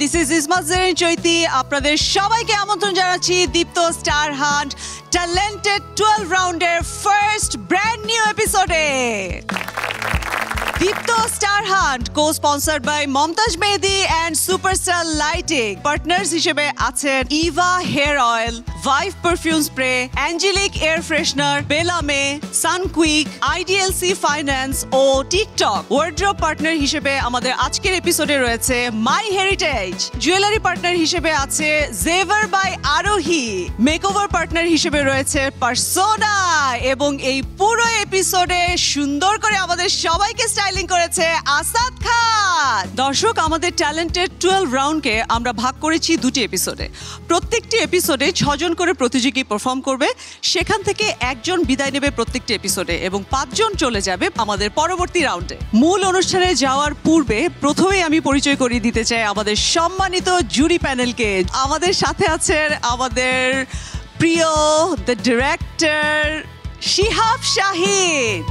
This is Ismat Zerin চৈতি। আপনাদের সবাইকে আমন্ত্রণ জানাচ্ছি দীপ্ত স্টার হান্ট ট্যালেন্টেড 12 রাউন্ডের ফার্স্ট ব্র্যান্ড নিউ এপিসোডে। Deepto star hunt co-sponsored by Mumtaz Mehedi and Superstar Lighting। Partners হিসেবে আছেন Eva hair oil, Vive perfume spray, angelic air freshener, বেলামে, সানকুইক, আইডিএলসি ফাইন্যান্স ও টিকটক। ওয়ার্ড্রোব পার্টনার হিসেবে আমাদের আজকের এপিসোডে রয়েছে মাই হেরিটেজ। জুয়েলারি পার্টনার হিসেবে আছে জেভার বাই আরোহী। মেকওভার পার্টনার হিসেবে রয়েছে পার্সোনা। এবং এই পুরো এপিসোডে সুন্দর করে আমাদের সবাইকে স্টাইলিং করেছে আসাদ খান। দর্শক, আমাদের ট্যালেন্টেড 12 রাউন্ডকে আমরা ভাগ করেছি দুটি এপিসোডে। প্রত্যেকটি এপিসোডে 6 জন করে প্রতিযোগী পারফর্ম করবে। সেখান থেকে একজন বিদায় নেবে প্রত্যেকটি এপিসোডে এবং 5 জন চলে যাবে আমাদের পরবর্তী রাউন্ডে। মূল অনুষ্ঠানে যাওয়ার পূর্বে প্রথমেই আমি পরিচয় করিয়ে দিতে চাই আমাদের সম্মানিত জুরি প্যানেলকে। আমাদের সাথে আছেন আমাদের প্রিয় the director Shihab Shahid,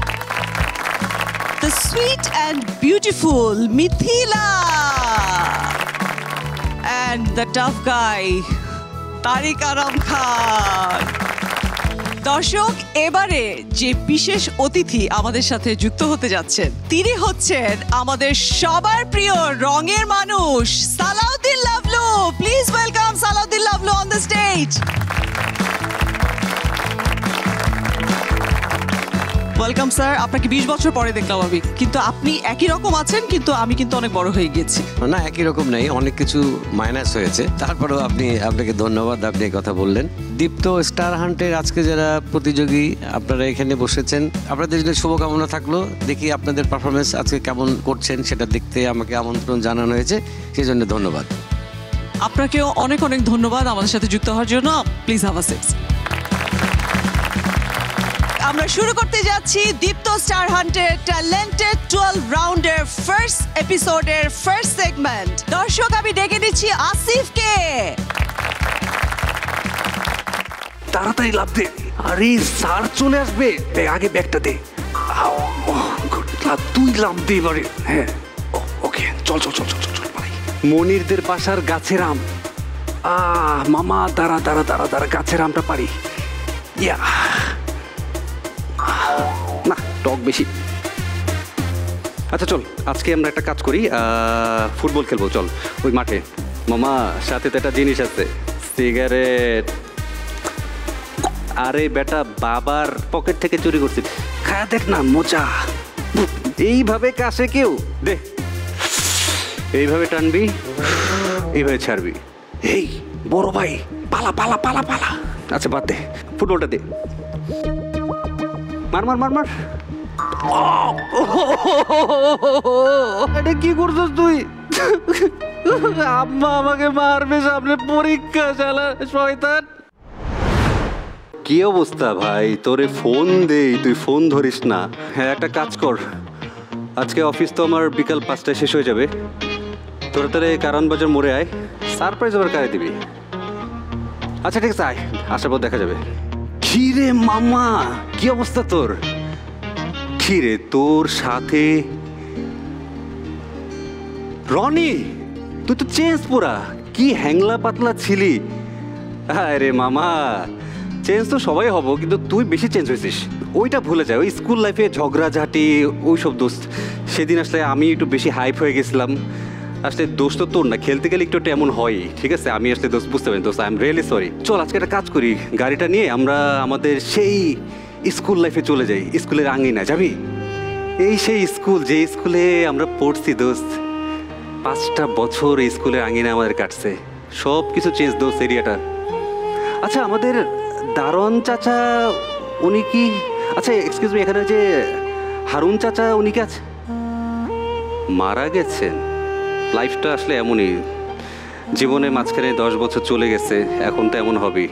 the sweet and beautiful Mithila, and the tough guy Tariq Aram Khan. দর্শক, এবারে যে বিশেষ অতিথি আমাদের সাথে যুক্ত হতে যাচ্ছেন তিনি হচ্ছেন আমাদের সবার প্রিয় রঙের মানুষ Salauddin Lavlu. Please welcome Salauddin Lavlu on the stage. Welcome sir. আপনাকে 20 বছর পরে দেখলাম আমি, কিন্তু আপনি একই রকম আছেন, কিন্তু আমি কিন্তু অনেক বড় হয়ে গেছি। না, একই রকম নাই, অনেক কিছু মাইনাস হয়েছে। তারপরেও আপনাকে ধন্যবাদ, আপনি এই কথা বললেন। দীপ্ত স্টার হান্টের আজকে যারা প্রতিযোগী আপনারা এখানে বসেছেন, আপনাদের জন্য শুভকামনা থাকলো। দেখি আপনাদের পারফরমেন্স আজকে কেমন করছেন সেটা দেখতে আমাকে আমন্ত্রণ জানানো হয়েছে, সেই জন্য ধন্যবাদ। আপনাকেও অনেক অনেক ধন্যবাদ আমাদের সাথে যুক্ত হওয়ার জন্য। Please have a seat. আমরা শুরু করতে যাচ্ছি দীপ্ত স্টার হান্টের ট্যালেন্টেড 12 রাউন্ডের ফার্স্ট এপিসোডের ফার্স্ট সেগমেন্ট। দর্শক, আমি ডেকে দিচ্ছি আসিফকে। তাড়াতাড়ি লাভ দে, আরে স্যার চলে আসবে। আগে ব্যাগটা দে। তুই লাভ দে এবারে। হ্যাঁ, ওকে, চল চল চল চল চল। মনিরদের বাসার গাছের আম। মামা দাঁড়া দাঁড়া দাঁড়া দাঁড়া, গাছের আমটা পারি। ইয়া না, টক বেশি। আচ্ছা চল, আজকে আমরা একটা কাজ করি, ফুটবল খেলবো। চল ওই মাঠে। মামা সাথে তো একটা জিনিস আছে, সিগারেট। আরে বেটা, বাবার পকেট থেকে চুরি করছি, খায়া দেখ না, মজা। এইভাবে কাছে কেউ দে, এইভাবে টানবি, এইভাবে ছাড়বি। এই বড় ভাই, পালা পালা পালা পালা। আচ্ছা বাদ দে, ফুটবলটা দে। মার মার মার মার। এটা কি করছিস তুই? আম্মা আমাকে মারবে, সামনে পরীক্ষা, শালা শয়তান। কি অবস্থা ভাই? তোরে ফোন দেই, তুই ফোন ধরিস না। হ্যাঁ, একটা কাজ কর, আজকে অফিস তো আমার বিকাল 5টায় শেষ হয়ে যাবে। তোরা তাহলে কারণ বাজার মোড়ে আয়, সারপ্রাইজ আবার কারে দিবি। আচ্ছা ঠিক আছে, আয়, আসার পর দেখা যাবে। খিরে মামা, কি অবস্থা তোর? খিরে, তোর সাথে রনি, তুই তো চেঞ্জ পুরা। কি হ্যাংলা পাতলা ছিলি। আরে মামা, চেঞ্জ তো সবাই হব, কিন্তু তুই বেশি চেঞ্জ হয়েছিস। ওইটা ভুলে যায়, ওই স্কুল লাইফে ঝগড়াঝাটি ওই সব দোস্ত। সেদিন আসলে আমি একটু বেশি হাইপ হয়ে গেছিলাম। আসলে দোষ তো তোর না, খেলতে গেলে একটু এমন হয়, ঠিক আছে? আমি আসলে দোষ বুঝতে পারি, দোস্ত, আই এম রিয়েলি সরি। চল আজকে একটা কাজ করি, গাড়িটা নিয়ে আমরা আমাদের সেই স্কুল লাইফে চলে যাই। স্কুলের আঙিনা যাবি? এই সেই স্কুল, যে স্কুলে আমরা পড়ছি দোস্ত। 5টা বছর এই স্কুলের আঙিনা আমাদের কাটছে। সব কিছু চেঞ্জ দোস্ত এরিয়াটার। আচ্ছা, আমাদের দারোয়ান চাচা উনি কি? আচ্ছা এক্সকিউজ মি, এখানে যে হারুন চাচা উনি কি আছে? মারা গেছেন। লাইফটা আসলে এমনই, জীবনে মাঝখানে 10 বছর চলে গেছে, এখন তো এমন হবেই।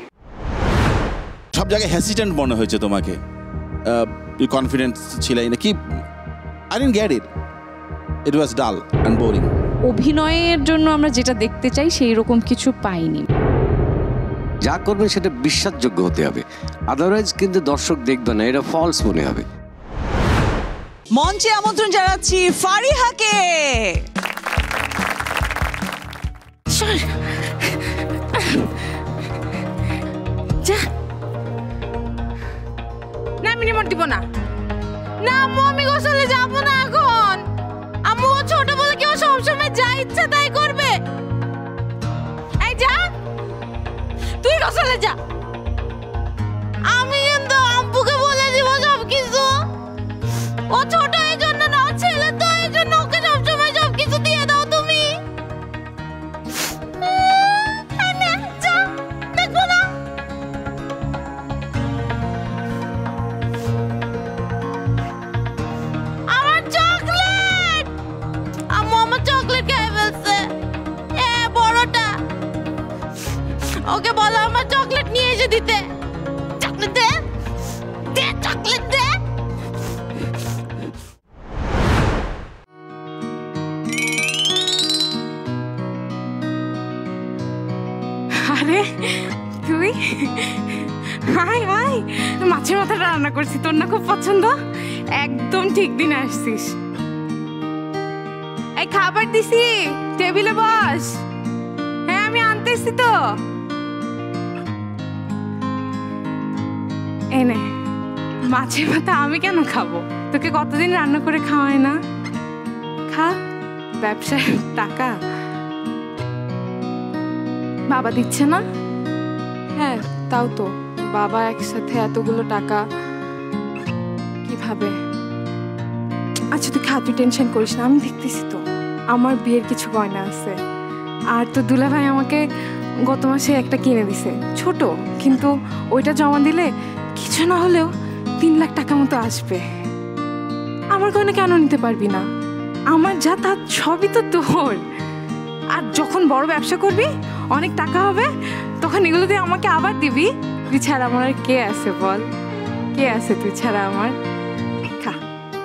সব জায়গায় হ্যাসিটেন্ট মনে হয়েছে তোমাকে, কনফিডেন্স ছিলাই নাকি? আই ডিডন্ট গেট ইট, ইট ওয়াজ ডাল অ্যান্ড বোরিং। অভিনয়ের জন্য আমরা যেটা দেখতে চাই সেই রকম কিছু পাইনি। যা করবে সেটা বিশ্বাসযোগ্য হতে হবে, আদারওয়াইজ কিন্তু দর্শক দেখবে না, এটা ফলস মনে হবে। মঞ্চে আমন্ত্রণ জানাচ্ছি ফারিহাকে। চলে যা। আমি কিন্তু আব্বুকে বলে দিব সব কিছু। ও ছোট এই জন্য না, ছেলে তো এই জন্য ওকে সবসময় সব কিছু দিয়ে দাও তুমি। যা, দেখবো না। আমার চকলেট, আম্মু আমার চকলেট খেয়ে ফেলছে। বড়টা, ওকে বলো আমার চকলেট নিয়ে এসে দিতে। চকলেট দে, দে চকলেট দে। আরে তুই, হাই হাই, মাছের মাথাটা রান্না করছি, তোর না খুব পছন্দ। একদম ঠিক দিনে আসছিস। এই খাবার দিছি, টেবিলে বস। হ্যাঁ আমি আনতেছি তো। এনে মাছের মাথা আমি কেন খাবো? তোকে কতদিন রান্না করে খাওয়ায় না? খা, ব্যবসার টাকা বাবা দিচ্ছে না? হ্যাঁ তাও তো, বাবা একসাথে এতগুলো টাকা কিভাবে? আচ্ছা তুই খা, তুই টেনশন করিস না, আমি দেখতেছি তো। আমার বিয়ের কিছু গয়না আছে, আর তো দুলাভাই আমাকে গত মাসে একটা কিনে দিছে, ছোট, কিন্তু ওইটা জমা দিলে কিছু না হলেও 3 লাখ টাকা মতো আসবে। আমার গয়না কেন নিতে পারবি না? আমার যা তা সবই তো তোর। আর যখন বড় ব্যবসা করবি, অনেক টাকা হবে, তখন এগুলো দিয়ে আমাকে আবার দিবি। তুই ছাড়া আমার আর কে আছে বল? কে আছে তুই ছাড়া আমার? খা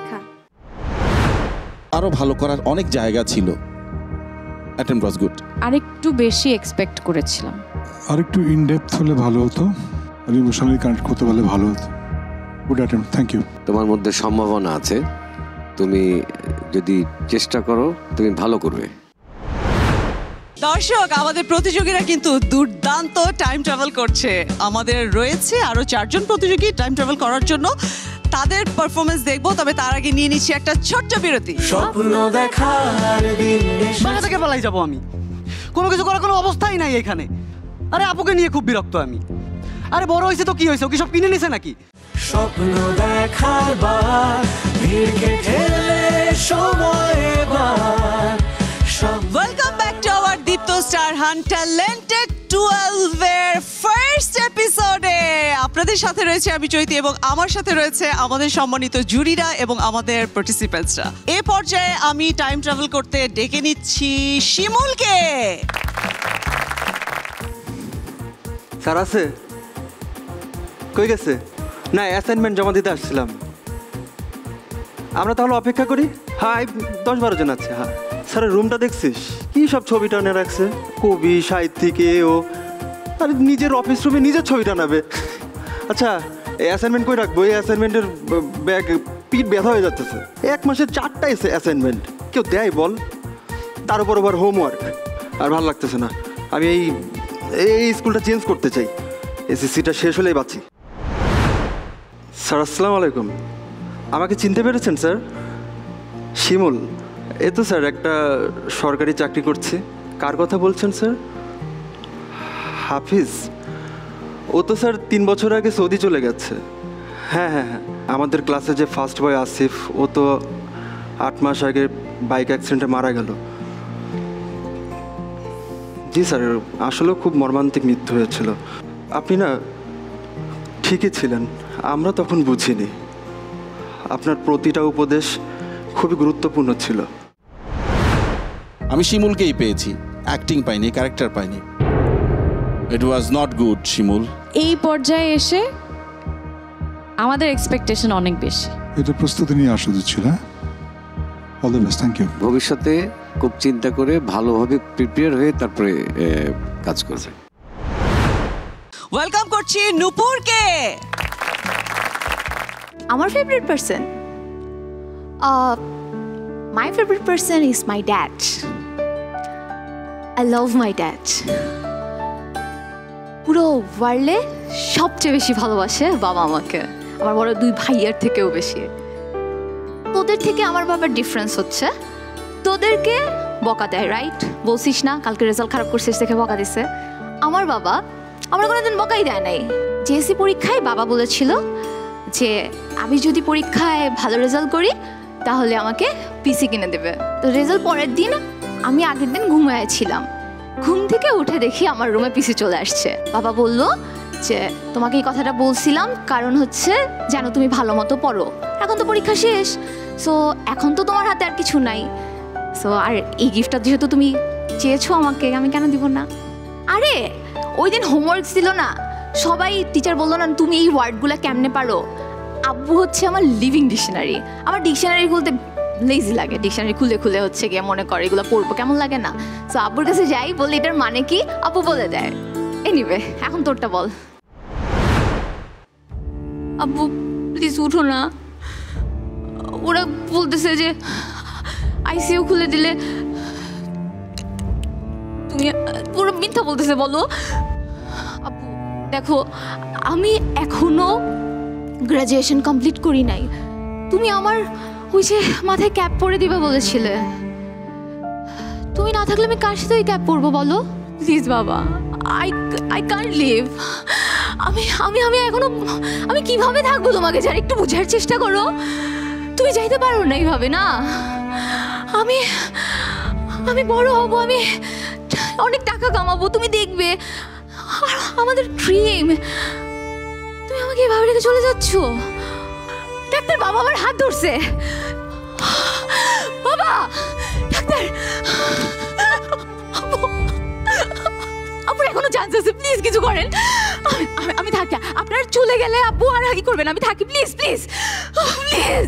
খা। আরো ভালো করার অনেক জায়গা ছিল। Attempt was good. আরেকটু বেশি এক্সপেক্ট করেছিলাম। আরেকটু ইন ডেপথ হলে ভালো হতো, আর ইমোশনালি কানেক্ট করতে পারলে ভালো হতো। Good attempt, thank you. তোমার মধ্যে সম্ভাবনা আছে, তুমি যদি চেষ্টা করো তুমি ভালো করবে। দর্শক, আমাদের প্রতিযোগীরা কিন্তু দুর্দান্ত টাইম ট্রাভেল করছে। আমাদের রয়েছে আরো 4 জন প্রতিযোগী টাইম ট্রাভেল করার জন্য, তাদের পারফরমেন্স দেখবো। তবে তার আগে নিয়ে নিচ্ছি একটা ছোট্ট বিরতি। স্বপ্ন দেখার দিন বাসা থেকে পালাই যাবো আমি, কোনো কিছু করার কোনো অবস্থাই নাই এখানে। আরে আপুকে নিয়ে খুব বিরক্ত আমি। আরে বড় হয়েছে তো কি হয়েছে, ওকে সব কিনে নিছে নাকি? স্বপ্ন দেখার বার ভিড়কে ঠেলে সময় এবার। Welcome back to our Deepto star hunt talented 12 এর ফার্স্ট এপিসোডে। আপনাদের সাথে রয়েছে আমি চৈতি, এবং আমার সাথে রয়েছে আমাদের সম্মানিত জুরিরা এবং আমাদের পার্টিসিপেন্টসরা। এই পর্যায়ে আমি টাইম ট্রাভেল করতে ডেকে নিচ্ছি শিমুলকে। স্যার আছে? কই গেছে? না, অ্যাসাইনমেন্ট জমা দিতে আসছিলাম। আমরা তাহলে অপেক্ষা করি। হ্যাঁ 10-12 জন আছে। হ্যাঁ স্যারের রুমটা দেখছিস? কি সব ছবি টানে রাখছে, কবি সাহিত্যিক ও। আরে নিজের অফিস রুমে নিজের ছবি টানাবে। আচ্ছা এই অ্যাসাইনমেন্ট কই রাখবো? এই অ্যাসাইনমেন্টের ব্যাগ পিঠ ব্যথা হয়ে যাচ্ছে। 1 মাসের 4টা অ্যাসাইনমেন্ট কেউ দেয় বল? তার উপর আবার হোমওয়ার্ক। আর ভালো লাগতেছে না, আমি এই স্কুলটা চেঞ্জ করতে চাই। এসএসসিটা শেষ হলেই বাঁচি। স্যার আসসালামু আলাইকুম। আমাকে চিনতে পেরেছেন স্যার? শিমুল। এ তো স্যার একটা সরকারি চাকরি করছে। কার কথা বলছেন স্যার? হাফিজ? ও তো স্যার 3 বছর আগে সৌদি চলে গেছে। হ্যাঁ হ্যাঁ হ্যাঁ, আমাদের ক্লাসে যে ফার্স্ট বয় আসিফ, ও তো 8 মাস আগে বাইক অ্যাক্সিডেন্টে মারা গেল। জি স্যার, আসলেও খুব মর্মান্তিক মৃত্যু হয়েছিল। আপনি না ঠিকই ছিলেন, আমরা তখন বুঝিনি। আপনার প্রতিটা উপদেশ খুবই গুরুত্বপূর্ণ ছিল। আমি শিমুলকেই পেয়েছি, অ্যাক্টিং পাইনি, ক্যারেক্টার পাইনি। ইট ওয়াজ নট গুড শিমুল। এই পর্যায়ে এসে আমাদের এক্সপেকটেশন অনেক বেশি। এটা প্রস্তুতি নিয়ে আসা উচিত ছিল। All the best, thank you. ভবিষ্যতে খুব চিন্তা করে ভালোভাবে প্রিপেয়ার হয়ে তারপরে কাজ করবে। ওয়েলকাম করছি নূপুরকে। আমার favourite person, my favourite person is my dad. I love my dad. পুরো ওয়ার্ল্ডে সবচেয়ে বেশি ভালোবাসে বাবা আমাকে, আমার বড় 2 ভাইয়ের থেকেও বেশি। তোদের থেকে আমার বাবার ডিফারেন্স হচ্ছে, তোদেরকে বকা দেয়, রাইট? বলছিস না কালকে রেজাল্ট খারাপ করছিস দেখে বকা দিছে। আমার বাবা আমরা কোনোদিন বকাই দেয় নাই। জেএসসি পরীক্ষায় বাবা বলেছিল যে আমি যদি পরীক্ষায় ভালো রেজাল্ট করি তাহলে আমাকে পিসি কিনে দেবে। তো রেজাল্ট পরের দিন আমি আগের দিন ঘুমাইছিলাম, ঘুম থেকে উঠে দেখি আমার রুমে পিসি চলে আসছে। বাবা বলল যে তোমাকে এই কথাটা বলছিলাম কারণ হচ্ছে যেন তুমি ভালো মতো পড়ো, এখন তো পরীক্ষা শেষ, সো এখন তো তোমার হাতে আর কিছু নাই, সো আর এই গিফটটা যেহেতু তুমি চেয়েছো আমাকে, আমি কেন দিব না। আরে ওই দিন হোমওয়ার্ক ছিল না, সবাই টিচার বললো না তুমি এই ওয়ার্ডগুলো কেমনে পারো। আব্বু হচ্ছে আমার লিভিং ডিকশনারি, আমার ডিকশনারি খুলতে লেজি লাগে, ডিকশনারি খুলে খুলে হচ্ছে গিয়ে মনে করে এগুলো পড়বো, কেমন লাগে না। সো আব্বুর কাছে যাই, বলি এটার মানে কি, আব্বু বলে দেয়। এনিওয়ে এখন তোরটা বল। আব্বু প্লিজ উঠো না, ওরা বলতেছে যে আইসিইউ খুলে দিলে তুমি, পুরো মিথ্যা বলতেছে বলো। আব্বু দেখো আমি এখনো গ্রাজুয়েশন কমপ্লিট করি নাই, তুমি আমার ওই যে মাথায় ক্যাপ পরে দিবে বলেছিলে, তুমি না থাকলে আমি কার সাথে ওই ক্যাপ পরবো বলো। প্লিজ বাবা, আই কান্ট লিভ। আমি আমি আমি এখনো আমি কিভাবে থাকবো তোমাকে যারা, একটু বোঝার চেষ্টা করো। তুমি যাইতে পারো না এইভাবে না, আমি আমি বড় হব, আমি অনেক টাকা কামাবো, তুমি দেখবে আমাদের ড্রিম। তুমি আমাকে এভাবে রেখে চলে যাচ্ছ। ডাক্তার বাবা আমার হাত ধরছে, বাবা ডাক্তার, আপুর এখনো চান্স আছে, প্লিজ কিছু করেন। আমি থাকি, আপনার চলে গেলে আপু আর কি করবেন, আমি থাকি প্লিজ প্লিজ প্লিজ।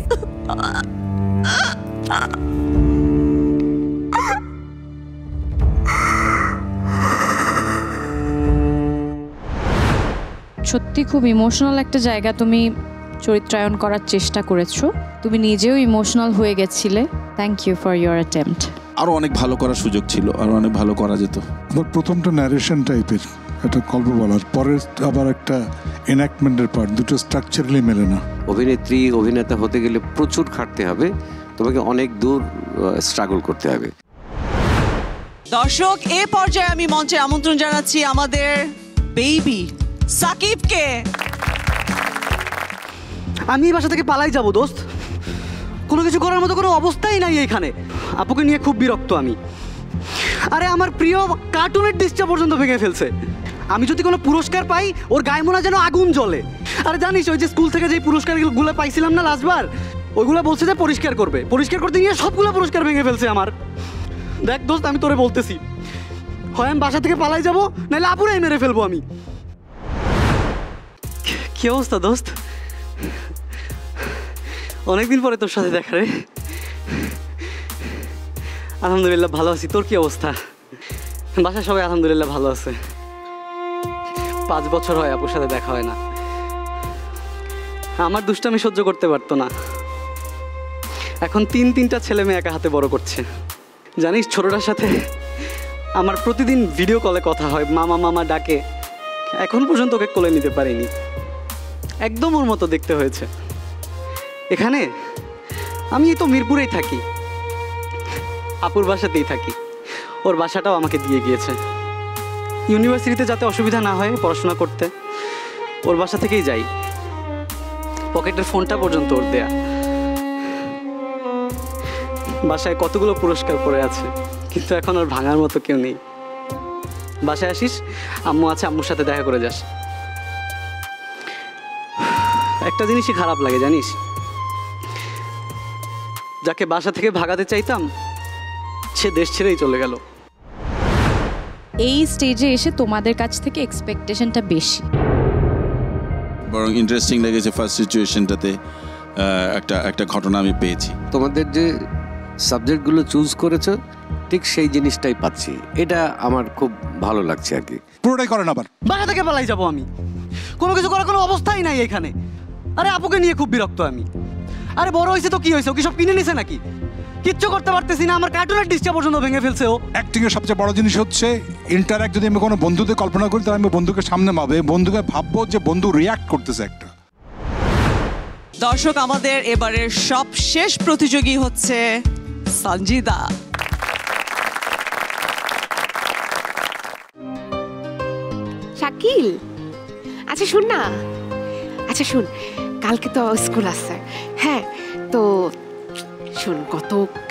সত্যি খুব ইমোশনাল একটা জায়গা তুমি চরিত্রায়ন করার চেষ্টা করেছো, তুমি নিজেও ইমোশনাল হয়ে গেছিলে। Thank you for your attempt. আরো অনেক ভালো করার সুযোগ ছিল, আরো অনেক ভালো করা যেত। আমার প্রথমটা ন্যারেশন টাইপের একটা গল্প বলার, পরের আবার একটা এনাক্টমেন্টের পার্ট, দুটো স্ট্রাকচারালি মেলে না। অভিনেত্রী অভিনেতা হতে গেলে প্রচুর খাটতে হবে, তোমাকে অনেক দূর স্ট্রাগল করতে হবে। দর্শক এ পর্যায়ে আমি মঞ্চে আমন্ত্রণ জানাচ্ছি আমাদের বেবি সাকিবকে। আমি এই বাসা থেকে পালাই যাব দোস্ত, কোনো কিছু করার মতো কোনো অবস্থাই নাই এখানে। আপুকে নিয়ে খুব বিরক্ত আমি। আরে আমার প্রিয় কার্টুনের ডিসটা পর্যন্ত ভেঙে ফেলছে। আমি যদি কোনো পুরস্কার পাই ওর গায়ে মনে যেন আগুন জ্বলে। আরে জানিস ওই যে স্কুল থেকে যে পুরস্কারগুলো পাইছিলাম না লাস্টবার, ওইগুলো বলছে যে পরিষ্কার করবে, পরিষ্কার করতে নিয়ে সবগুলো পুরস্কার ভেঙে ফেলছে আমার। দেখ দোস্ত আমি তোরে বলতেছি, হয় আমি বাসা থেকে পালাই যাবো, নাহলে আপুরাই মেরে ফেলবো আমি। কি অবস্থা দোস্ত? অনেকদিন পরে তোর সাথে দেখা রে। আলহামদুলিল্লাহ ভালো আছি, তোর কি অবস্থা? বাসায় সবাই আলহামদুলিল্লাহ ভালো আছে। 5 বছর হয় আপুর সাথে দেখা হয় না। আমার দুষ্টামি সহ্য করতে পারতো না, এখন 3-3টা ছেলে মেয়ে একা হাতে বড় করছে। জানিস ছোটটার সাথে আমার প্রতিদিন ভিডিও কলে কথা হয়, মামা মামা ডাকে। এখন পর্যন্ত ওকে কোলে নিতে পারিনি, একদম ওর মতো দেখতে হয়েছে। এখানে আমি তো মিরপুরেই থাকি, আপুর বাসাতেই থাকি, ওর বাসাটাও আমাকে দিয়ে গিয়েছে। ইউনিভার্সিটিতে যাতে অসুবিধা না হয় পড়াশোনা করতে, ওর বাসা থেকেই যাই। পকেটের ফোনটা পর্যন্ত ওর দেয়া। বাসায় কতগুলো পুরস্কার পড়ে আছে, কিন্তু এখন ওর ভাঙার মতো কেউ নেই। বাসায় আসিস, আম্মু আছে, আম্মুর সাথে দেখা করে যাস। একটা জিনিসই খারাপ লাগে জানিস, যাকে বাসা থেকে ভাগাতে চাইতাম সে দেশ ছেড়েই চলে গেল। এই স্টেজে এসে তোমাদের কাছ থেকে এক্সপেকটেশনটা বেশি। বরং ইন্টারেস্টিং লেগেছে ফার্স্ট সিচুয়েশনটাতে একটা ঘটনা আমি পেয়েছি। তোমাদের যে সাবজেক্টগুলো চুজ করেছো ঠিক সেই জিনিসটাই পাচ্ছি, এটা আমার খুব ভালো লাগছে আর কি। পুরোটাই করেন আবার। বাসা থেকে পালাই যাবো আমি, কোনো কিছু করার কোনো অবস্থাই নাই এখানে। আরে আপুকে নিয়ে খুব বিরক্ত আমি। আরে বড় হয়েছে তো কি হয়েছে, ওকে সব কিনে নিছে নাকি? কিচ্ছু করতে পারতেছি না, আমার কার্টুনের ডিসটা পর্যন্ত ভেঙে ফেলছে ও। অ্যাক্টিং এর সবচেয়ে বড় জিনিস হচ্ছে ইন্টারঅ্যাক্ট। যদি আমি কোনো বন্ধুদের কল্পনা করি তাহলে আমি বন্ধুকে সামনে পাবে, বন্ধুকে ভাববো যে বন্ধু রিয়াক্ট করতেছে একটা। দর্শক আমাদের এবারের সবশেষ প্রতিযোগী হচ্ছে সঞ্জিদা। শাকিল, আচ্ছা শোন না, আচ্ছা শোন, কালকে তো স্কুল আছে। হ্যাঁ, তো শোন,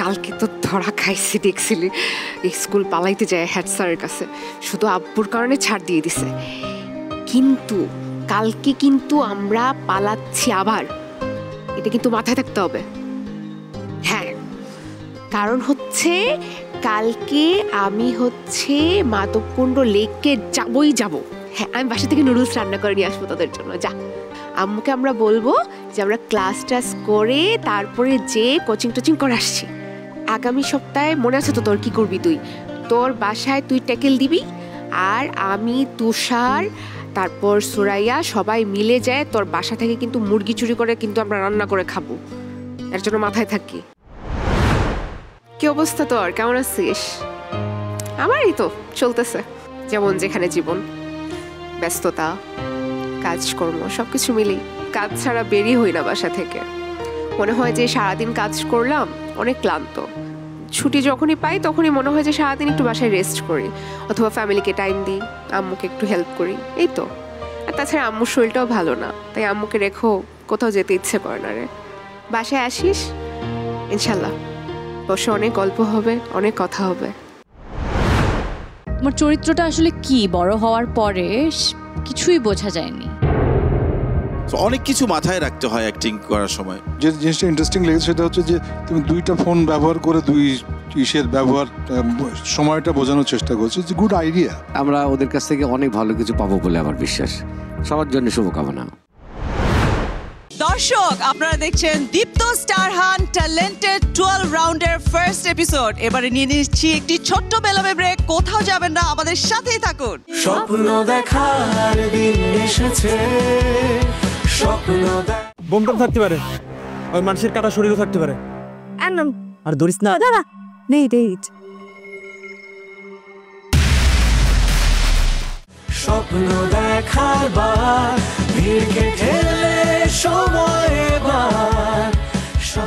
কালকে তো ধরা খাইছি, দেখছিলি স্কুল পালাইতে যায় হেড স্যারের কাছে, শুধু আব্বুর কারণে ছাড় দিয়ে দিছে। কিন্তু কালকে কিন্তু আমরা পালাচ্ছি আবার, এটা কিন্তু মাথায় থাকতে হবে। হ্যাঁ, কারণ হচ্ছে কালকে আমি হচ্ছে মাধবকুণ্ড লেককে যাব। হ্যাঁ, আমি বাসা থেকে নুডলস রান্না করে নিয়ে আসবো তোদের জন্য। যা, আম্মুকে আমরা বলবো যে আমরা ক্লাস টাস করে তারপরে যে কোচিং টোচিং করে আসছি। আগামী সপ্তাহে মনে আছে তো তোর, কি করবি তুই? তোর বাসায় তুই ট্যাকেল দিবি, আর আমি, তুষার, তারপর সুরাইয়া সবাই মিলে যায় তোর বাসা থেকে কিন্তু মুরগি চুরি করে কিন্তু আমরা রান্না করে খাবো। এর জন্য মাথায় থাকি। কি অবস্থা তোর, কেমন আছিস? আমার এই তো চলতেছে, যেমন যেখানে জীবন, ব্যস্ততা, কাজকর্ম সবকিছু মিলেই। কাজ ছাড়া বেরিয়ে হই না বাসা থেকে। মনে হয় যে সারাদিন কাজ করলাম, অনেক ক্লান্ত। ছুটি যখনই পাই তখনই মনে হয় যে সারাদিন একটু বাসায় রেস্ট করি, অথবা ফ্যামিলিকে টাইম দিই, আম্মুকে একটু হেল্প করি, এই তো। আর তাছাড়া আম্মুর শরীরটাও ভালো না, তাই আম্মুকে রেখো কোথাও যেতে ইচ্ছে করে না রে। বাসায় আসিস ইনশাল্লাহ, বসে অনেক গল্প হবে, অনেক কথা হবে। তোমার চরিত্রটা আসলে কি বড় হওয়ার পরে কিছুই বোঝা যায়নি। অনেক কিছু মাথায় রাখতে হয় অ্যাক্টিং করার সময়। যে জিনিসটা ইন্টারেস্টিং লেগেছে সেটা হচ্ছে যে তুমি দুইটা ফোন ব্যবহার করে দুই ইসের ব্যবহার সময়টা বোঝানোর চেষ্টা করছো। It's good idea. আমরা ওদের কাছ থেকে অনেক ভালো কিছু পাবো বলে আমার বিশ্বাস। সবার জন্য শুভকামনা। দর্শক, আপনারা দেখছেন দীপ্ত স্টারহান্ট ট্যালেন্টেড 12 রাউন্ডের ফার্স্ট এপিসোড। এবারে নিয়ে নিচ্ছি একটি ছোট্ট বেলামে ব্রেক। কোথাও যাবেন না, আমাদের সাথেই থাকুন। স্বপ্ন দেখার দিন এসেছে, স্বপ্ন বোমটম থাকতে পারে, ওই মানুষের কাটা শরীরও থাকতে পারে। আর ধরিস না, দাদা নেই ডেট। স্বপ্ন দেখার বার, ভিড়কে ঠেলে সময় এবার।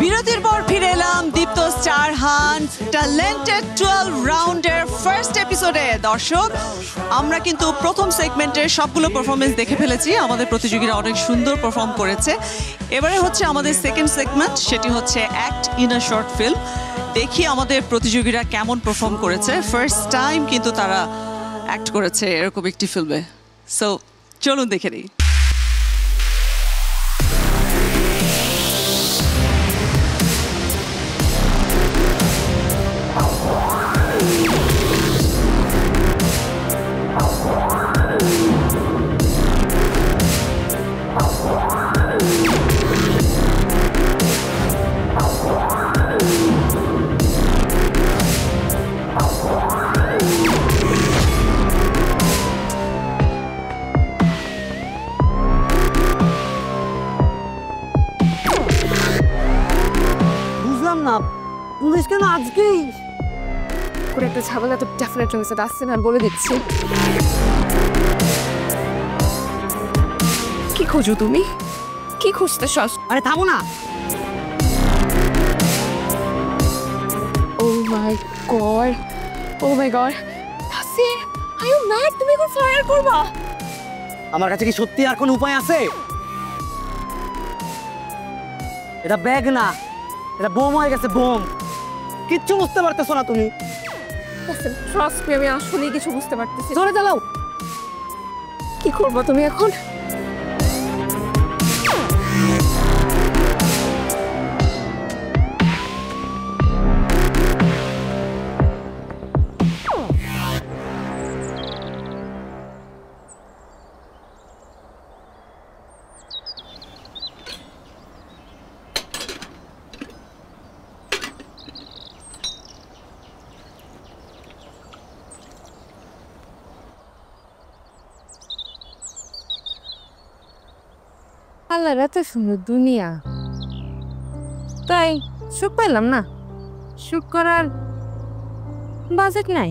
বিরতির পর ফিরে এলাম দীপ্ত স্টারহান্ট ট্যালেন্টেড 12 রাউন্ডের ফার্স্ট এপিসোডে। দর্শক, আমরা কিন্তু প্রথম সেগমেন্টের সবগুলো পারফরমেন্স দেখে ফেলেছি। আমাদের প্রতিযোগীরা অনেক সুন্দর পারফর্ম করেছে। এবারে হচ্ছে আমাদের সেকেন্ড সেগমেন্ট, সেটি হচ্ছে act in a short film. দেখি আমাদের প্রতিযোগীরা কেমন পারফর্ম করেছে। ফার্স্ট টাইম কিন্তু তারা অ্যাক্ট করেছে এরকম একটি ফিল্মে। সো চলুন দেখে নিই। পুলিশ কেন আজকেই? করে একটা ঝামেলা তো ডেফিনেটলি হয়েছে, আসছে না বলে দিচ্ছি। কি খোঁজো তুমি? কি খুঁজতে শ্বাস? আরে থামো না। ও মাই গড, ও মাই গড, তাসির, আর ইউ ম্যাড? তুমি এখন ফায়ার করবা? আমার কাছে কি সত্যি আর কোনো উপায় আছে? এটা ব্যাগ না, এটা বোম হয়ে গেছে, বোম। কিচ্ছু বুঝতে পারতেছো না তুমি। ট্রাস্ট মি, আমি আসলেই কিছু বুঝতে পারতেছি। ধরে চালাও। কি করবো তুমি এখন? আল্লাহর এত সুন্দর দুনিয়া, তাই সুখ পেলাম না। সুখ করার বাজেট নাই।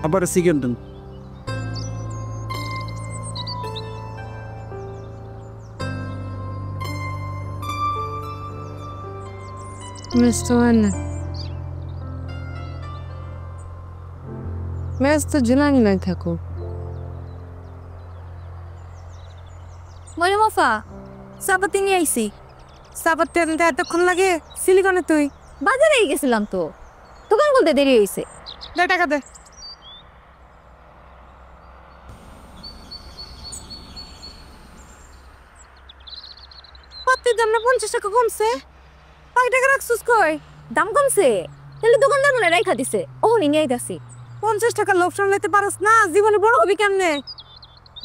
আবার সিগারেট দেন। মিষ্টি হয় না মেজ তো জুলানি নাই থাকো মরিমফা সাপাতি নিয়ে আইসি সাপাতি আনতে এতক্ষণ লাগে সিলিকনে তুই বাজারে গেছিলাম তো দোকান খুলতে দেরি হয়েছে দে টাকা দে পাতির দাম না 50 টাকা কমছে 5 টাকা রাখছিস কই দাম কমছে তাহলে দোকানদার মনে রাইখা দিছে ও নিয়ে আইতাছি 50 টাকা লোভ সামলাইতে পারস না জীবনে বড় হবি কেমনে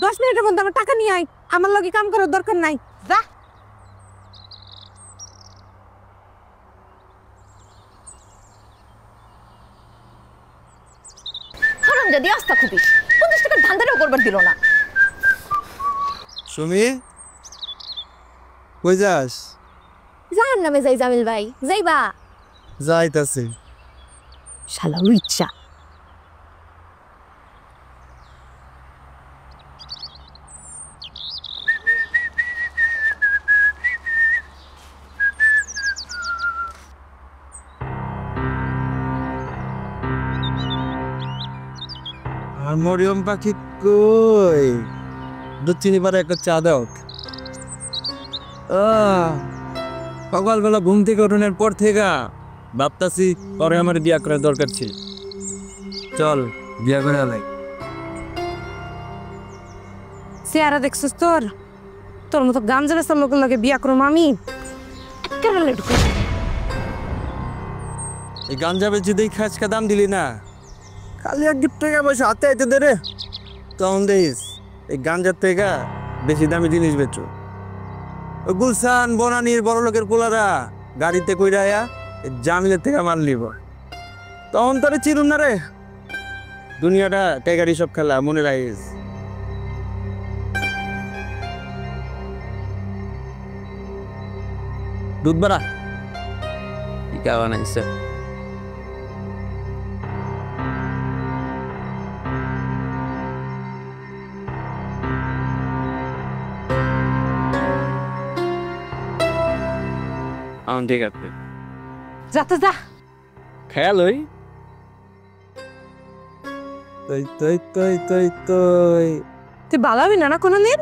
10 মিনিটের মধ্যে আমার টাকা নিয়ে আই আমার লগে কাম করার দরকার নাই যা হারাম যদি আস্তা খুবই 50 টাকা ধান্দাটাও করবার দিল না সুমি কই যাস জাহান নামে যাই জামিল ভাই যাইবা যাইতাছি শালা লুইচা আর মরিয়ম পাখি কই দুধ চিনি পারে একটা চা দাও সকালবেলা ঘুম থেকে ওঠানোর পর থেকে ভাবতাছি পরে আমার বিয়া করার দরকার ছিল চল বিয়া করে আলাই চেহারা দেখছিস তোর তোর মতো গামজা বেসার লোকের লগে বিয়া করুম আমি একেবারে ঢুকে এই গাঞ্জা বেচি দেই খাজকা দাম দিলি না খালি এক টাকা পয়সা হাতে আইতে দে রে তখন দেখিস এই গাঞ্জার থেকে বেশি দামি জিনিস বেচো ও গুলশান বনানির বড় লোকের পোলারা গাড়িতে কইরা আয়া জামিলের থেকে মাল নিব তখন তোরে চিনুন না রে দুনিয়াটা টেগারি সব খেলা মনে রাখিস দুধ বাড়া কি কা বানাইছে ঠিক আছে যাতে যা খেয়াল ওই তুই বালাবি না না কোনোদিন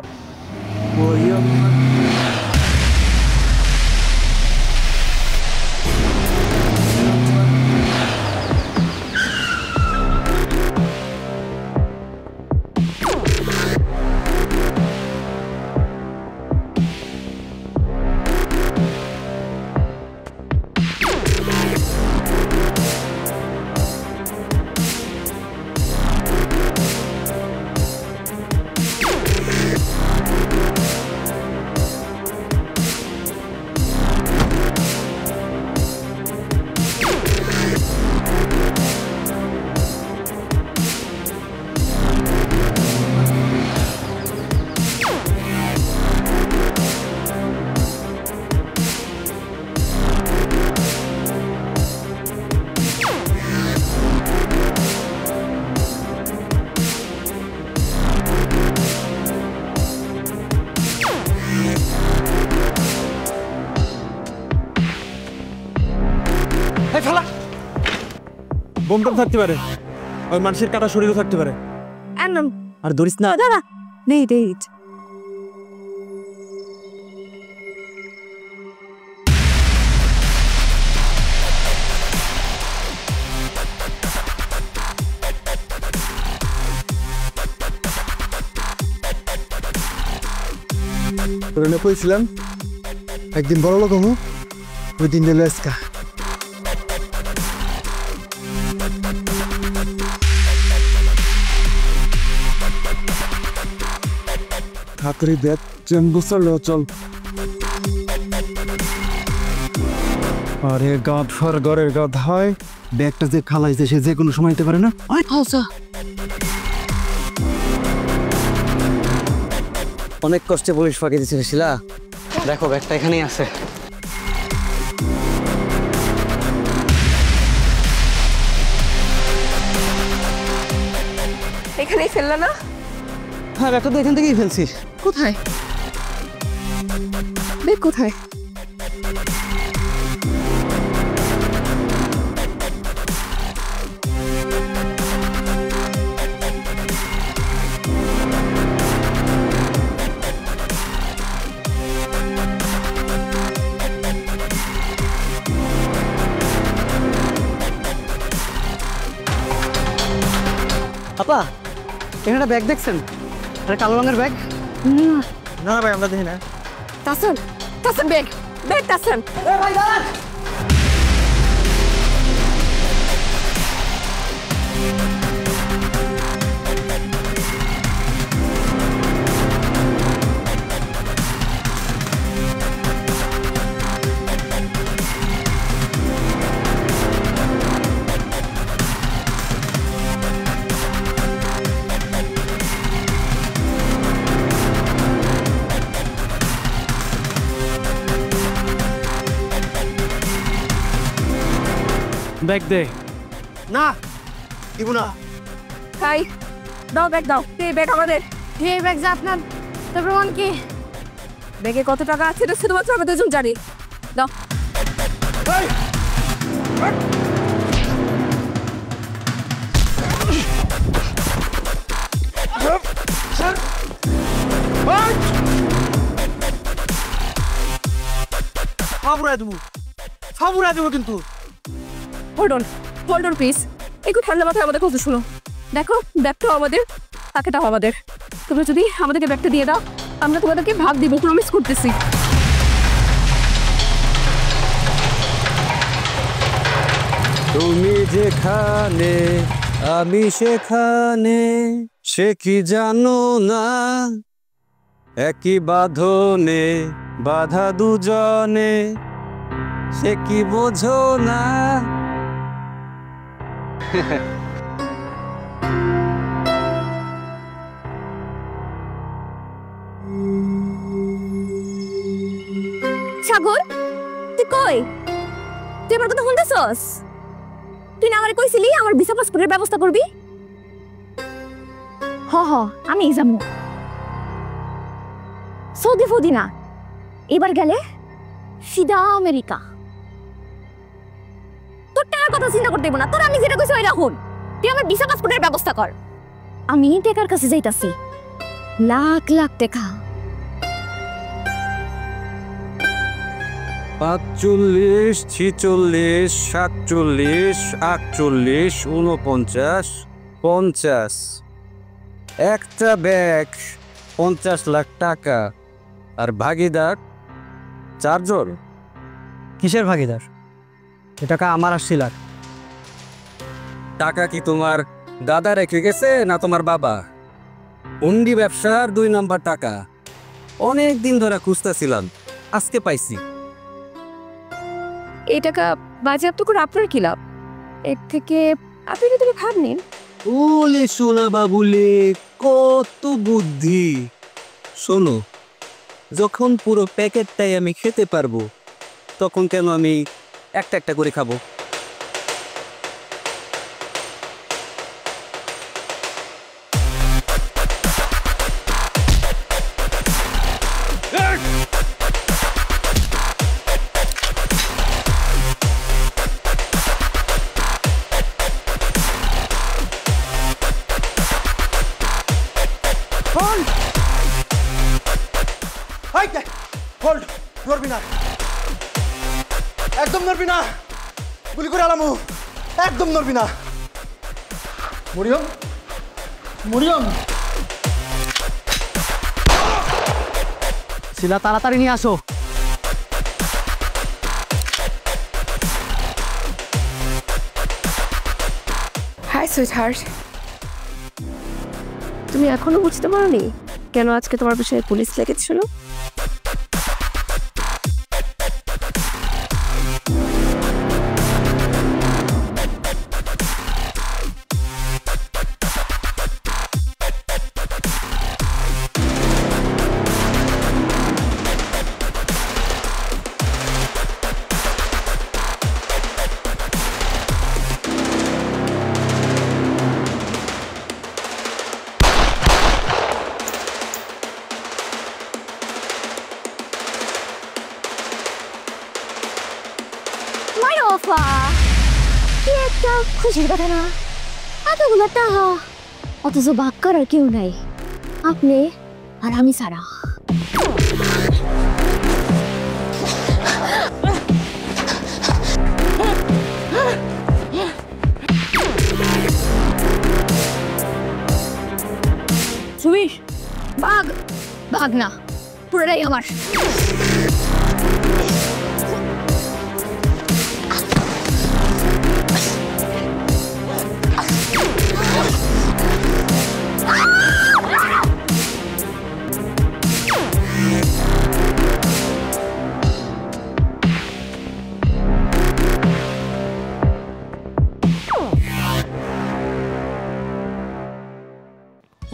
বোমটা থাকতে পারে ওই মানুষের কাটা শরীরও থাকতে পারে আর ধরিস না দাদা নেই ডেট তোরে কইছিলাম একদিন বড় লোক হবো ওই দিন দিল আজকা হাতুড়ি ব্যাট ট্রেন বসল চল আরে গাঁত ফর ঘরের গাঁত হয় ব্যাগটা যে খালাইছে সে যে কোনো সময় নিতে পারে না অনেক কষ্টে পুলিশ ফাঁকি দিয়েছিল শিলা দেখো ব্যাগটা এখানেই আছে এখানেই ফেললা না হ্যাঁ ব্যাগটা তো এখান থেকেই ফেলছি কোথায় ব্যাগ কোথায় আপা এখানে ব্যাগ দেখছেন? একটা কালো রঙের ব্যাগ। না ভাই আমরা দেখি না। তাসন তাসন ব্যাগ ব্যাগ তাসন। ভাই দাঁড়ান। ব্যাগ দে। না দিব না। ভাই দাও ব্যাগ দাও। এই ব্যাগ আমাদের। এই ব্যাগ যে আপনার, তার প্রমাণ কি? ব্যাগে কত টাকা আছে এটা শুধুমাত্র আমরা দুজন জানি। দাও। ফাবুরা দেবো কিন্তু। Hold on please. একটু ঠান্ডা মাথায় আমাদের কথা শুনো। দেখো ব্যাগটাও আমাদের, টাকাটাও আমাদের। তোমরা যদি আমাদেরকে ব্যাগটা দিয়ে দাও আমরা তোমাদেরকে ভাগ দিব, প্রমিস করতেছি। তুমি যেখানে আমি সেখানে, সে কি জানো না একই বাঁধনে বাধা দুজনে, সে কি বোঝো না। সাগর তুই কই? তুই আমার কথা শুনতেছস? তুই না আমারে কইছিলি আমার ভিসা পাসপোর্টের ব্যবস্থা করবি? হ আমি যাবো সৌদি ফৌদি না, এবার গেলে সিধা আমেরিকা। তোর টাকার কথা চিন্তা করতে না, তোর আমি যেটা কইছি ওই রাখুন। তুই আমার ভিসা পাসপোর্টের ব্যবস্থা কর। আমি টাকার কাছে যাইতাছি, লাখ লাখ টাকা। 45, 46, 47, 48, 49, 50। একটা ব্যাগ 50 লাখ টাকা। আর ভাগিদার 4 জন। কিসের ভাগিদার? এ টাকা আমার 80 লাখ। টাকা কি তোমার দাদা রেখে গেছে না তোমার বাবা? উন্ডি ব্যবসার 2 নাম্বার টাকা। অনেক দিন ধরে খুঁজতেছিলাম, আজকে পাইছি। এই টাকা বাজেয়াপ্ত করে আপনার কি লাভ? এর থেকে আপনি যদি ভাব নিন। ওলে সোনা বাবুলে, কত বুদ্ধি। শোনো, যখন পুরো প্যাকেটটাই আমি খেতে পারবো তখন কেন আমি একটা একটা করে খাবো? হোল্ড, নড়বি না, একদম নড়বি না। গুলি করে আলামু, একদম নড়বি না। মরিয়ম, মরিয়ম, শিলা তাড়াতাড়ি নিয়ে আসো। হাই সুইটহার্ট, তুমি এখনো বুঝতে পারোনি কেন আজকে তোমার বিষয়ে পুলিশ লেগেছিল? খুশির কথা না, এতগুলো টাকা অথচ ভাগ করার কেউ নাই, আপনি আর আমি ছাড়া। ভাগ না, পুরোটাই আমার।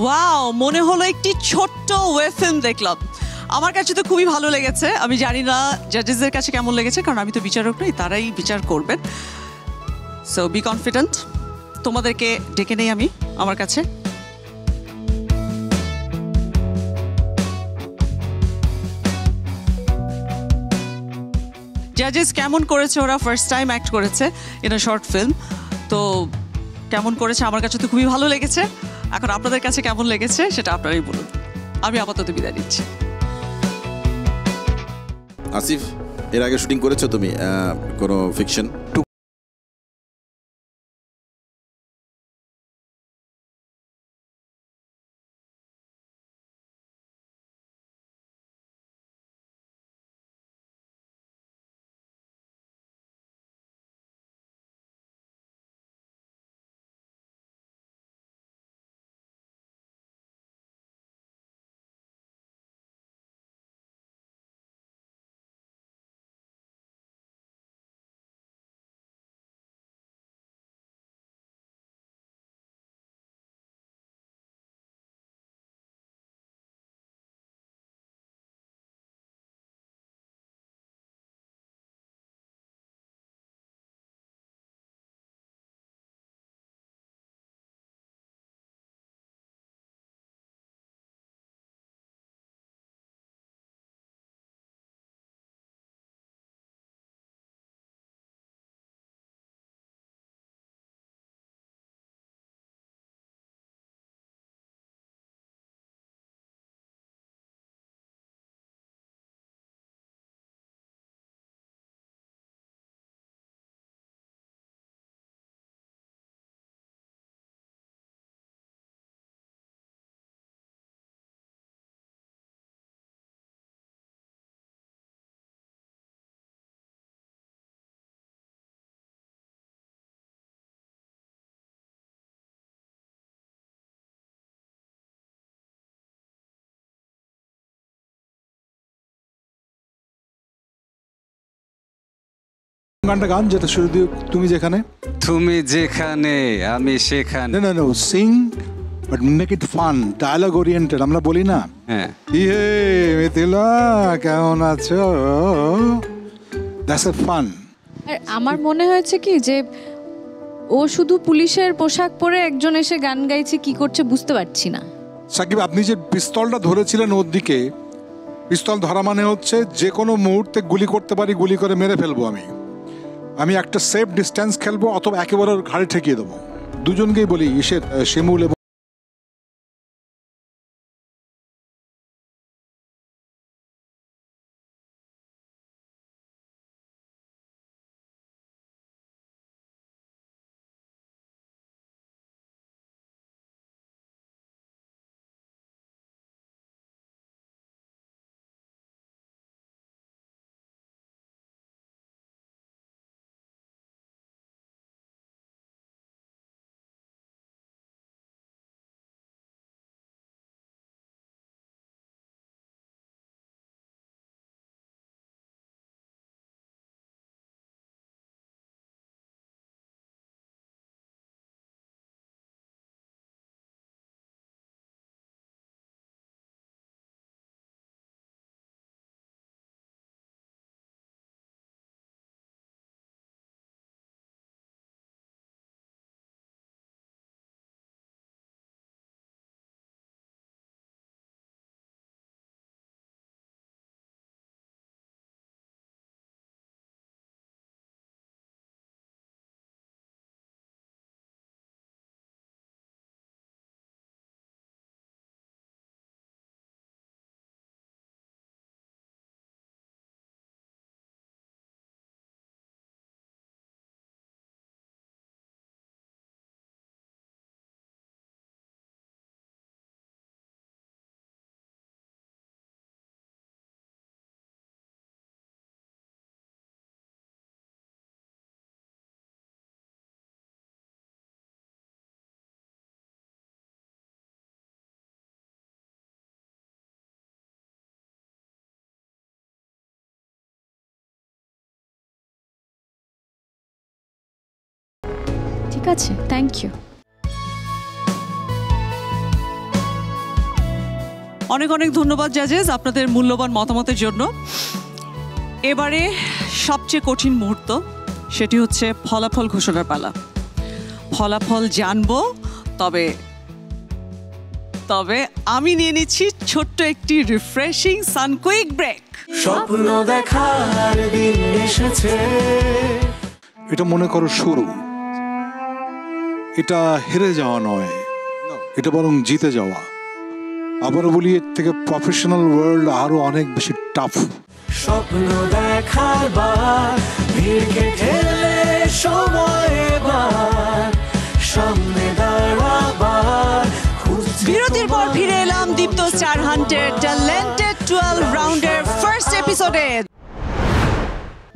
ওয়াও, মনে হলো একটি ছোট্ট ওয়েব ফিল্ম দেখলাম। আমার কাছে তো খুবই ভালো লেগেছে। আমি জানি না জাজেসদের কাছে কেমন লেগেছে, কারণ আমি তো বিচারক নই, তারাই বিচার করবেন। So be confident. তোমাদেরকে ডেকে নেই আমি আমার কাছে। জাজেস কেমন করেছে ওরা? ফার্স্ট টাইম অ্যাক্ট করেছে ইন আ শর্ট ফিল্ম। তো কেমন করেছে? আমার কাছে তো খুবই ভালো লেগেছে। এখন আপনাদের কাছে কেমন লেগেছে সেটা আপনারাই বলুন। আমি আপাতত বিদায় নিচ্ছি। আসিফ, এর আগে শুটিং করেছো তুমি কোনো ফিকশন? গানটা গান যেটা শুরু দিয়ে তুমি যেখানে তুমি যেখানে আমি সেখানে। না না sing but make it fun, dialogue oriented. আমরা বলি না হ্যাঁ, ইয়ে মিথিলা কেমন আছো, দ্যাটস এ ফান। আর আমার মনে হয়েছে কি যে ও শুধু পুলিশের পোশাক পরে একজন এসে গান গাইছে, কি করছে বুঝতে পারছি না। সাকিব, আপনি যে পিস্তলটা ধরেছিলেন ওর দিকে, পিস্তল ধরা মানে হচ্ছে যে কোনো মুহূর্তে গুলি করতে পারি, গুলি করে মেরে ফেলবো। আমি একটা সেফ ডিস্টেন্স খেলবো, অথবা একেবারে ওর ঘাড়ে ঠেকিয়ে দেবো। দুজনকেই বলি, শিমুল এবং ঠিক আছে, থ্যাংক ইউ। অনেক অনেক ধন্যবাদ জাজেস আপনাদের মূল্যবান মতামতের জন্য। এবারে সবচেয়ে কঠিন মুহূর্ত, সেটি হচ্ছে ফলাফল ঘোষণার পালা। ফলাফল জানবো, তবে তবে আমি নিয়ে নিচ্ছি ছোট্ট একটি রিফ্রেশিং সানকুইক ব্রেক। স্বপ্ন দেখার দিন এসেছে। এটা মনে করো শুরু, এটা হেরে যাওয়া নয়, এটা বরং জিতে যাওয়া। আবারও বলি, এর থেকে প্রফেশনাল ওয়ার্ল্ড আরো অনেক বেশি টাফ। স্বপ্ন দেখার বার, ভিড়কে ঠেলে সময় এবার, সামনে দাঁড়াবার। বিরতির পর ফিরে এলাম দীপ্ত স্টার হান্টের ট্যালেন্টেড 12 রাউন্ডের ফার্স্ট এপিসোডে।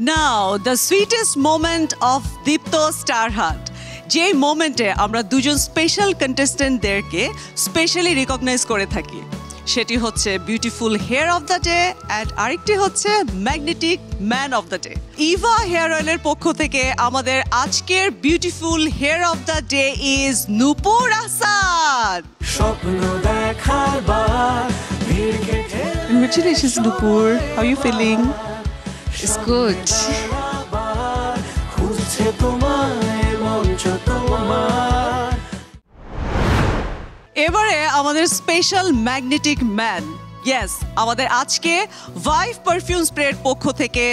Now the sweetest moment of Deepto star hunt, যে মোমেন্টে আমরা দুজন স্পেশাল কন্টেস্টেন্টদেরকে স্পেশালি রিকগনাইজ করে থাকি, সেটি হচ্ছে beautiful hair of the day and আরেকটি হচ্ছে magnetic man of the day. Eva hair অয়েলের পক্ষ থেকে আমাদের আজকের beautiful hair of the day is Nupur Ahsan. স্বপ্ন দেখার বার, ভিড়কে ঠেলে Congratulations Nupur, how are you feeling? It's good. খুঁজছে তোমায় মঞ্চ তোমার। এবারে আমাদের স্পেশাল ম্যাগনেটিক ম্যান, ইয়েস, আমাদের আজকে ভাইভ পারফিউম স্প্রের পক্ষ থেকে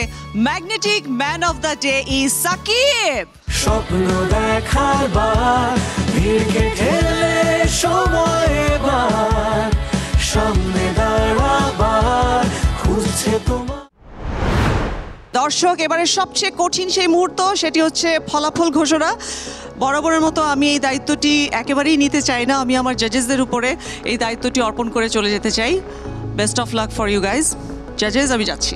magnetic man of the day is Shakib. স্বপ্ন দেখার বার, ভিড়কে ঠেলে সময় এবার, সামনে দাঁড়াবার। খুঁজছে তোমার। দর্শক, এবারে সবচেয়ে কঠিন সেই মুহূর্ত, সেটি হচ্ছে ফলাফল ঘোষণা। বরাবরের মতো আমি এই দায়িত্বটি একেবারেই নিতে চাই না, আমি আমার জাজেসদের উপরে এই দায়িত্বটি অর্পণ করে চলে যেতে চাই। Best of luck for you guys. জাজেস, আমি যাচ্ছি।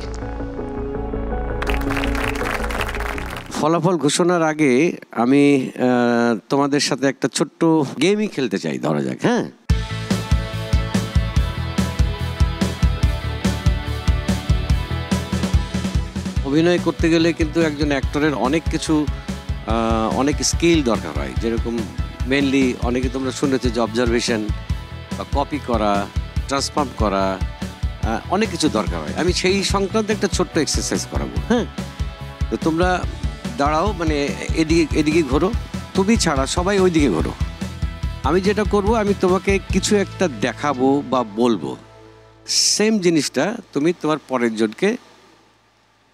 ফলাফল ঘোষণার আগে আমি তোমাদের সাথে একটা ছোট্ট গেমই খেলতে চাই, ধরা যাক। হ্যাঁ, অভিনয় করতে গেলে কিন্তু একজন অ্যাক্টরের অনেক কিছু অনেক স্কিল দরকার হয়। যেরকম মেনলি অনেকে তোমরা শুনেছো যে অবজারভেশন বা কপি করা, ট্রান্সফর্ম করা, অনেক কিছু দরকার হয়। আমি সেই সংক্রান্ত একটা ছোট্ট এক্সারসাইজ করাবো। হ্যাঁ, তো তোমরা দাঁড়াও, মানে এদিকে ঘোরো, তুমি ছাড়া সবাই ওইদিকে ঘোরো। আমি যেটা করব, আমি তোমাকে কিছু একটা দেখাবো বা বলবো, সেম জিনিসটা তুমি তোমার পরের জনকে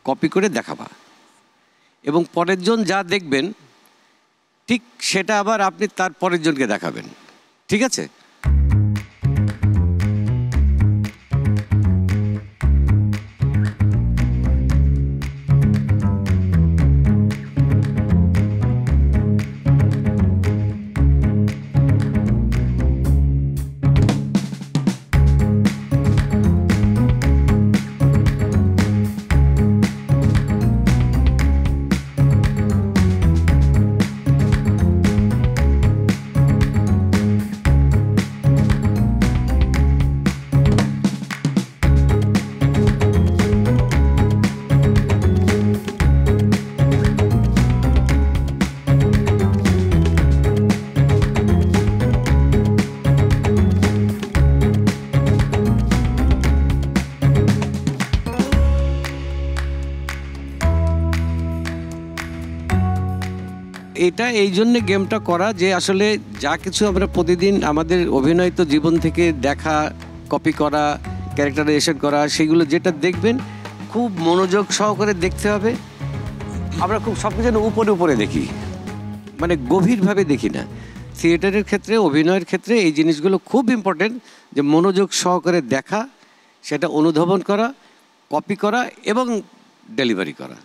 কপি করে দেখাবা, এবং পরের জন যা দেখবেন ঠিক সেটা আবার আপনি তার পরের জনকে দেখাবেন। ঠিক আছে? এটা এই জন্য গেমটা করা যে আসলে যা কিছু আমরা প্রতিদিন আমাদের অভিনয় তো জীবন থেকে দেখা, কপি করা, ক্যারেক্টারাইজেশন করা, সেগুলো যেটা দেখবেন খুব মনোযোগ সহকারে দেখতে হবে। আমরা খুব সব কিছু উপরে উপরে দেখি, মানে গভীরভাবে দেখি না। থিয়েটারের ক্ষেত্রে, অভিনয়ের ক্ষেত্রে এই জিনিসগুলো খুব ইম্পর্টেন্ট, যে মনোযোগ সহকারে দেখা, সেটা অনুধাবন করা, কপি করা এবং ডেলিভারি করা।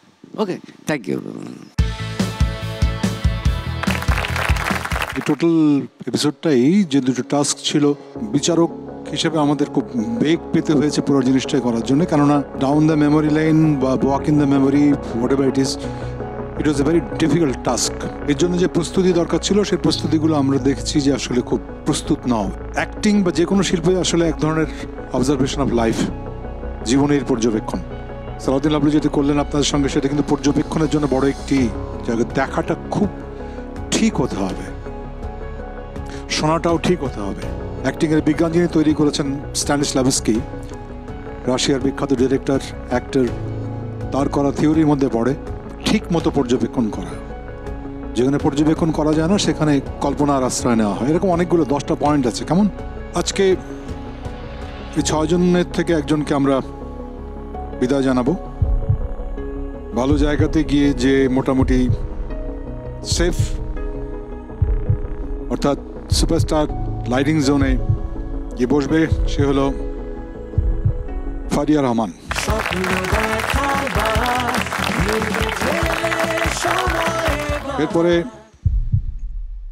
ওকে, থ্যাংক ইউ। এই টোটাল এপিসোডটাই যে দুটো টাস্ক ছিল, বিচারক হিসেবে আমাদের খুব বেগ পেতে হয়েছে পুরো জিনিসটাই করার জন্য, কেননা ডাউন দ্য মেমোরি লাইন বা walk in the memory, what ever it is, it was a very difficult task. এর জন্য যে প্রস্তুতি দরকার ছিল, সেই প্রস্তুতিগুলো আমরা দেখছি যে আসলে খুব প্রস্তুত নাও। অ্যাক্টিং বা যে কোনো শিল্পে আসলে এক ধরনের অবজারভেশন অফ লাইফ, জীবনের পর্যবেক্ষণ। সালাউদ্দিন লাভলি যেটা করলেন আপনাদের সঙ্গে, সেটা কিন্তু পর্যবেক্ষণের জন্য বড় একটি জায়গা। দেখাটা খুব ঠিক হতে হবে, শোনাটাও ঠিক হতে হবে। অ্যাক্টিংয়ের বিজ্ঞান যিনি তৈরি করেছেন স্ট্যানিস্লাভস্কি, রাশিয়ার বিখ্যাত ডিরেক্টর, অ্যাক্টর, তার করা থিওরির মধ্যে পড়ে ঠিক মতো পর্যবেক্ষণ করা। যেখানে পর্যবেক্ষণ করা যায় না সেখানে কল্পনার আশ্রয় নেওয়া হয়। এরকম অনেকগুলো 10টা পয়েন্ট আছে। কেমন আজকে এই 6 জনের থেকে একজনকে আমরা বিদায় জানাবো। ভালো জায়গাতে গিয়ে যে মোটামুটি সেফ, অর্থাৎ সুপারস্টার লাইটিং জোনে গিয়ে বসবে, সে হলো ফারিয়া রহমান। এরপরে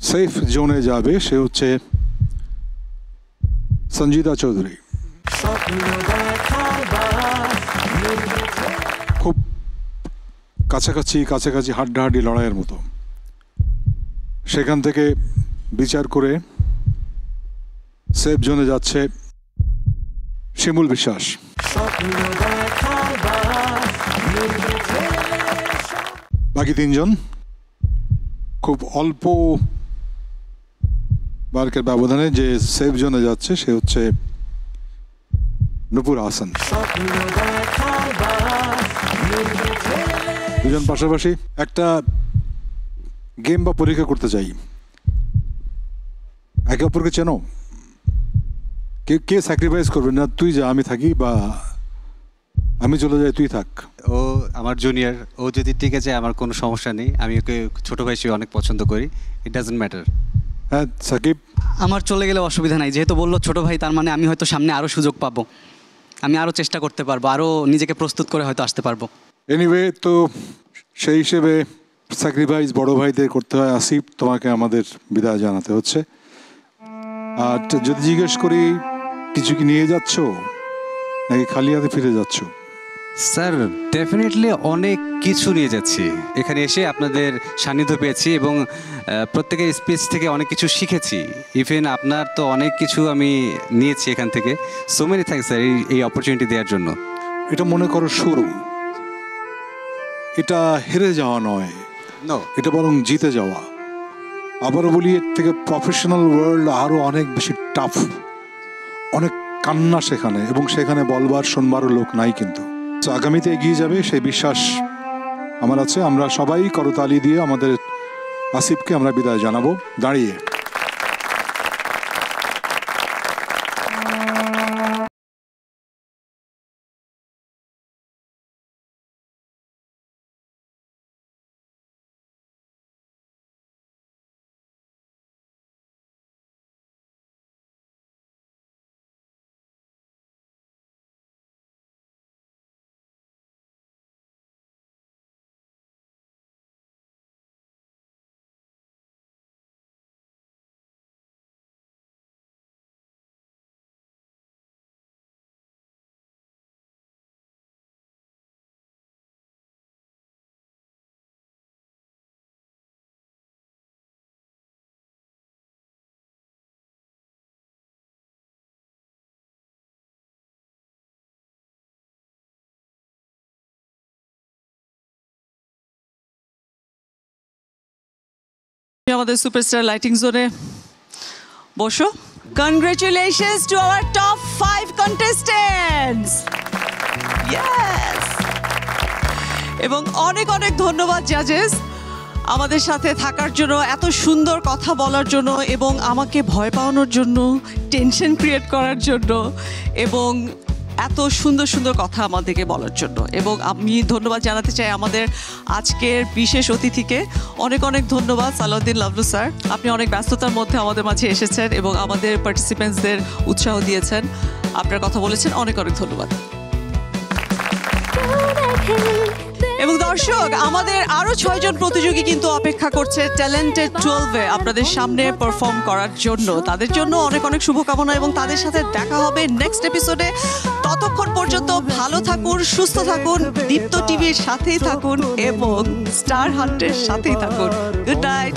সেফ জোনে যাবে, সে হচ্ছে সঞ্জিদা চৌধুরী। খুব কাছাকাছি কাছাকাছি হাড্ডাহাড্ডি লড়াইয়ের মতো। সেখান থেকে বিচার করে সেফ জোনে যাচ্ছে শিমুল বিশ্বাস। বাকি 3 জন খুব অল্প মার্কের ব্যবধানে যে সেফ জোনে যাচ্ছে সে হচ্ছে নুপুর হাসান। 2 জন পাশাপাশি একটা গেম বা পরীক্ষা করতে চাই। একে অপরকে চেনো? কে স্যাক্রিফাইস করবে? না তুই যা আমি থাকি, বা আমি চলে যাই তুই থাক। ও আমার জুনিয়র, ও যদি টিকে যায় আমার কোনো সমস্যা নেই। আমি ওকে ছোট ভাই হিসেবে অনেক পছন্দ করি। It doesn't matter. হ্যাঁ সাকিব? আমার চলে গেলে অসুবিধা নাই, যেহেতু বললো ছোট ভাই, তার মানে আমি হয়তো সামনে আরও সুযোগ পাবো, আমি আরও চেষ্টা করতে পারবো, আরও নিজেকে প্রস্তুত করে হয়তো আসতে পারবো। এনিওয়ে, তো সেই হিসেবে স্যাক্রিফাইস বড় ভাইদের করতে হয়। আসিফ, তোমাকে আমাদের বিদায় জানাতে হচ্ছে। আর যদি জিজ্ঞেস করি কিছু কি নিয়ে যাচ্ছ নাকি খালি হাতে ফিরে যাচ্ছ? স্যার ডেফিনেটলি অনেক কিছু নিয়ে যাচ্ছি। এখানে এসে আপনাদের সান্নিধ্য পেয়েছি এবং প্রত্যেকের স্পিচ থেকে অনেক কিছু শিখেছি। ইভেন আপনার তো অনেক কিছু আমি নিয়েছি এখান থেকে। সো মেনি থ্যাঙ্কস স্যার এই অপরচুনিটি দেওয়ার জন্য। এটা মনে করো শুরু, এটা হেরে যাওয়া নয়, এটা বরং জিতে যাওয়া। আবারও বলি, এর থেকে প্রফেশনাল ওয়ার্ল্ড আরও অনেক বেশি টাফ, অনেক কান্না সেখানে, এবং সেখানে বলবার শোনবারও লোক নাই। কিন্তু আগামীতে এগিয়ে যাবে সেই বিশ্বাস আমার আছে। আমরা সবাই করতালি দিয়ে আমাদের আসিফকে আমরা বিদায় জানাবো দাঁড়িয়ে। আমাদের সুপারস্টার লাইটিং জোনে বসো। Congratulations to our top 5 contestants. Yes, এবং অনেক অনেক ধন্যবাদ জাজেস আমাদের সাথে থাকার জন্য, এত সুন্দর কথা বলার জন্য, এবং আমাকে ভয় পাওয়ানোর জন্য, টেনশন ক্রিয়েট করার জন্য, এবং এত সুন্দর সুন্দর কথা আমাদেরকে বলার জন্য। এবং আমি ধন্যবাদ জানাতে চাই আমাদের আজকের বিশেষ অতিথিকে। অনেক অনেক ধন্যবাদ সালাউদ্দিন লাভলু স্যার, আপনি অনেক ব্যস্ততার মধ্যে আমাদের মাঝে এসেছেন এবং আমাদের পার্টিসিপেন্টসদের উৎসাহ দিয়েছেন, আপনার কথা বলেছেন। অনেক অনেক ধন্যবাদ। এবং দর্শক, আমাদের আরো 6 জন প্রতিযোগী কিন্তু অপেক্ষা করছে ট্যালেন্টেড 12-এ আপনাদের সামনে পারফর্ম করার জন্য। তাদের জন্য অনেক অনেক শুভকামনা এবং তাদের সাথে দেখা হবে নেক্সট এপিসোডে। ততক্ষণ পর্যন্ত ভালো থাকুন, সুস্থ থাকুন, দীপ্ত টিভির সাথেই থাকুন এবং স্টার হান্টের সাথেই থাকুন। Good night.